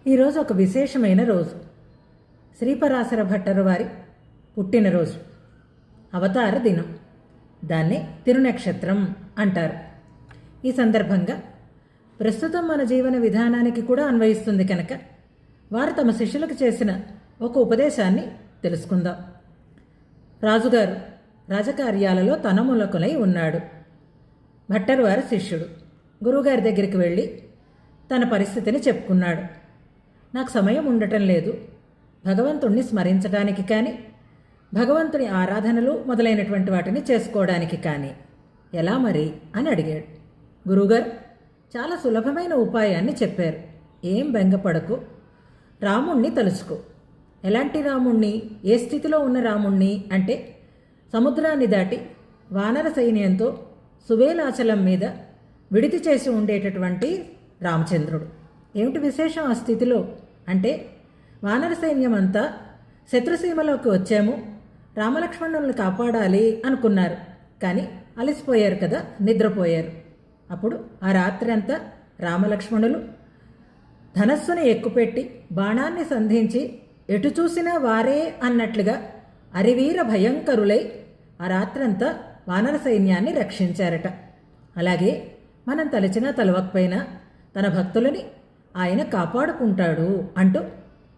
ఈరోజు ఒక విశేషమైన రోజు. శ్రీపరాశర భట్టరు వారి పుట్టినరోజు, అవతార దినం. దాన్ని తిరునక్షత్రం అంటారు. ఈ సందర్భంగా ప్రస్తుతం మన జీవన విధానానికి కూడా అన్వయిస్తుంది కనుక వారు తమ శిష్యులకు చేసిన ఒక ఉపదేశాన్ని తెలుసుకుందాం. రాజుగారు రాజకార్యాలలో తనములకులై ఉన్నాడు. భట్టరు వారి శిష్యుడు గురువుగారి దగ్గరికి వెళ్ళి తన పరిస్థితిని చెప్పుకున్నాడు. నాకు సమయం ఉండటం లేదు, భగవంతుణ్ణి స్మరించడానికి కానీ భగవంతుని ఆరాధనలు మొదలైనటువంటి వాటిని చేసుకోవడానికి కానీ ఎలా మరి అని అడిగాడు. గురువుగారు చాలా సులభమైన ఉపాయాన్ని చెప్పారు. ఏం బెంగపడకు, రాముణ్ణి తలుచుకో. ఎలాంటి రాముణ్ణి? ఏ స్థితిలో ఉన్న రాముణ్ణి అంటే సముద్రాన్ని దాటి వానర సైన్యంతో సువేలాచలం మీద విడితి చేసి ఉండేటటువంటి రామచంద్రుడు. ఏమిటి విశేషం ఆ స్థితిలో అంటే, వానర సైన్యం అంతా శత్రుసీమలోకి వచ్చాము, రామలక్ష్మణుల్ని కాపాడాలి అనుకున్నారు. కానీ అలసిపోయారు కదా, నిద్రపోయారు. అప్పుడు ఆ రాత్రి అంతా రామలక్ష్మణులు ధనస్సును ఎక్కుపెట్టి బాణాన్ని సంధించి ఎటు చూసినా వారే అన్నట్లుగా అరివీర భయంకరులై ఆ రాత్రంతా వానర సైన్యాన్ని రక్షించారట. అలాగే మనం తలచినా తలవకపోయినా తన భక్తులని ఆయన కాపాడుకుంటాడు అంటూ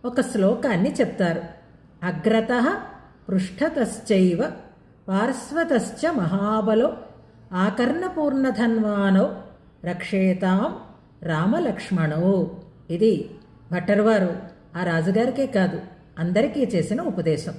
ఒక శ్లోకాన్ని చెప్తారు. అగ్రతః పృష్ఠతశ్చైవ పార్శ్వతశ్చ మహాబలో ఆకర్ణపూర్ణధన్వానో రక్షేతాం రామలక్ష్మణో. ఇది భట్టరు వారు ఆ రాజుగారికే కాదు అందరికీ చేసిన ఉపదేశం.